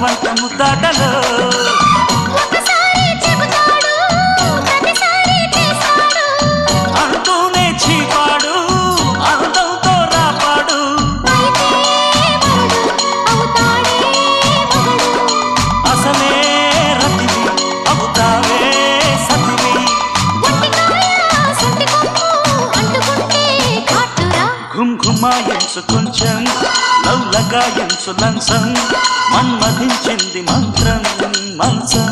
వంట ముద్దాటలో అంటూనే చీపాడు అందంతో రాపాడు అసలే రతివి అవుతావే సతివి ఘుమ్ ఘుమాయించు కొంచెం లవ్లగాయించు లంచం మన్మధించింది మంత్రం మంచం